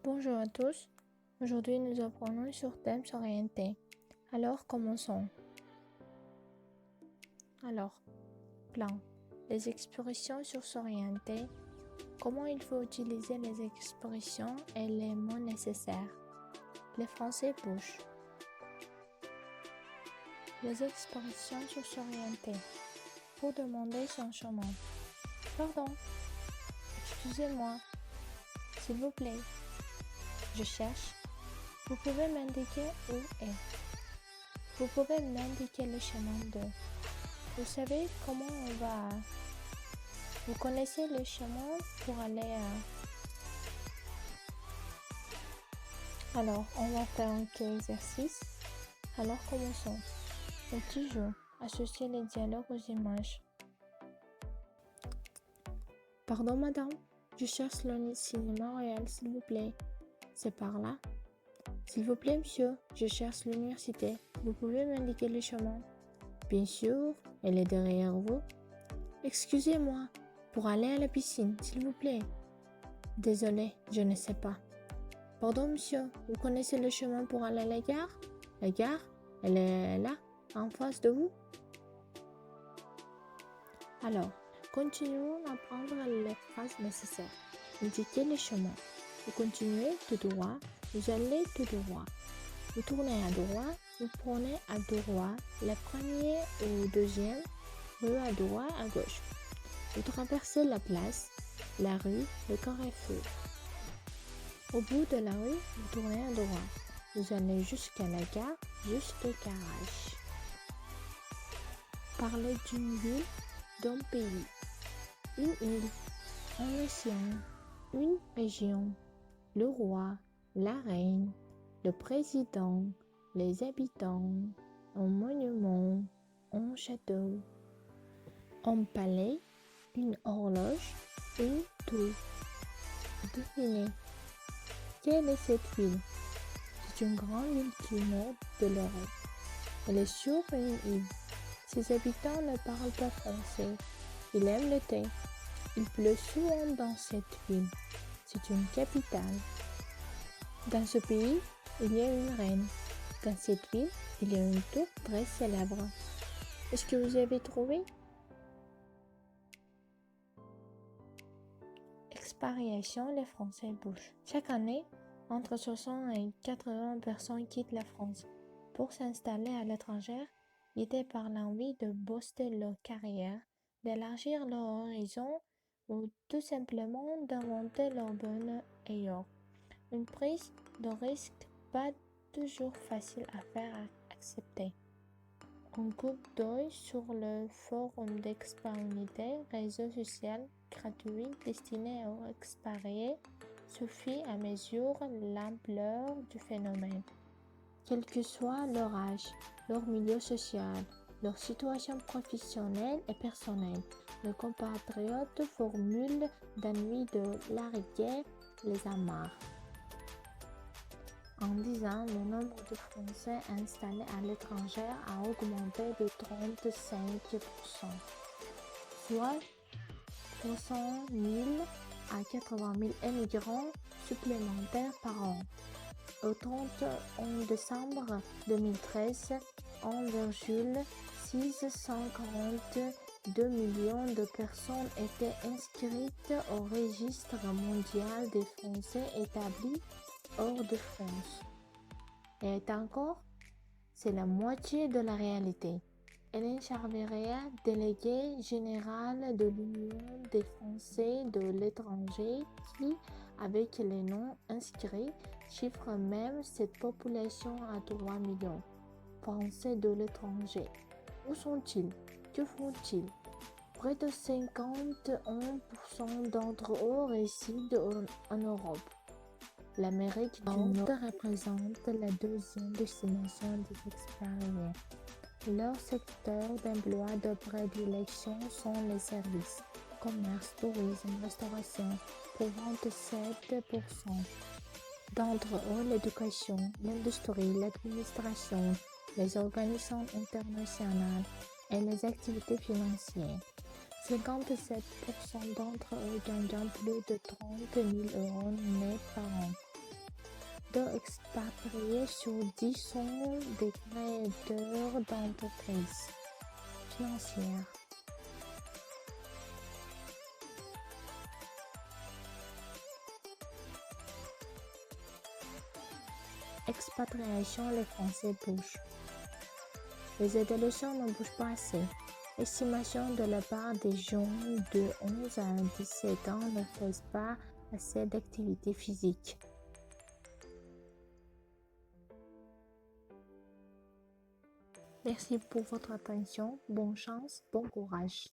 Bonjour à tous. Aujourd'hui, nous apprenons sur thème s'orienter. Alors, commençons. Alors, plan. Les expressions sur s'orienter. Comment il faut utiliser les expressions et les mots nécessaires. Les Français bougent. Les expressions sur s'orienter. Pour demander son chemin. Pardon. Excusez-moi. S'il vous plaît. Je cherche. Vous pouvez m'indiquer où est. Vous pouvez m'indiquer le chemin de. Vous savez comment on va. Vous connaissez le chemin pour aller à. Alors, on va faire un petit exercice. Alors, commençons. Le petit jeu. Associer les dialogues aux images. Pardon, madame. Je cherche le cinéma royal, s'il vous plaît. C'est par là. S'il vous plaît, monsieur, je cherche l'université. Vous pouvez m'indiquer le chemin? Bien sûr, elle est derrière vous. Excusez-moi, pour aller à la piscine, s'il vous plaît. Désolé, je ne sais pas. Pardon, monsieur, vous connaissez le chemin pour aller à la gare? La gare, elle est là, en face de vous. Alors, continuons à prendre les phrases nécessaires. Indiquez le chemin. Vous continuez tout droit, vous allez tout droit. Vous tournez à droite, vous prenez à droite, la première ou deuxième rue à droite, à gauche. Vous traversez la place, la rue, le carrefour. Au bout de la rue, vous tournez à droite. Vous allez jusqu'à la gare, jusqu'au garage. Parlez d'une ville, d'un pays, une île, un océan, une région, le roi, la reine, le président, les habitants, un monument, un château, un palais, une horloge, une tour. Devinez, quelle est cette ville? C'est une grande ville du nord de l'Europe. Elle est sur une île. Ses habitants ne parlent pas français. Ils aiment le thé. Il pleut souvent dans cette ville. C'est une capitale. Dans ce pays, il y a une reine. Dans cette ville, il y a une tour très célèbre. Est-ce que vous avez trouvé? Expatriation, les Français bougent. Chaque année, entre 60 et 80 personnes quittent la France pour s'installer à l'étranger, guidées par l'envie de booster leur carrière, d'élargir leur horizon ou tout simplement d'inventer leur bonheur ailleurs. Une prise de risque pas toujours facile à faire accepter. Un coup d'œil sur le forum d'expatriés, réseau social gratuit destiné aux expatriés, suffit à mesurer l'ampleur du phénomène. Quel que soit leur âge, leur milieu social, leur situation professionnelle et personnelle, nos compatriotes formulent d'ennui de la rigueur les amarres. En 10 ans, le nombre de Français installés à l'étranger a augmenté de 35%, soit 60 000 à 80 000 immigrants supplémentaires par an. Au 31 décembre 2013, 1,642 millions de personnes étaient inscrites au registre mondial des Français établis hors de France. Et encore, c'est la moitié de la réalité. Hélène Charveria, déléguée générale de l'Union des Français de l'étranger, qui, avec les noms inscrits, chiffre même cette population à 3 millions. Français de l'étranger. Où sont-ils? Que font-ils? Près de 51% d'entre eux résident en Europe. L'Amérique du Nord représente la deuxième destination des expatriés. Leurs secteurs d'emploi de prédilection sont les services, commerce, tourisme, restauration, pour 27%. D'entre eux, l'éducation, l'industrie, l'administration, les organisations internationales et les activités financières. 57% d'entre eux gagnent plus de 30 000 € net par an. 2 expatriés sur 10 sont des créateurs d'entreprises financières. Expatriation, les Français bougent. Les adolescents ne bougent pas assez. Estimation de la part des jeunes de 11 à 17 ans ne font pas assez d'activité physique. Merci pour votre attention. Bonne chance, bon courage.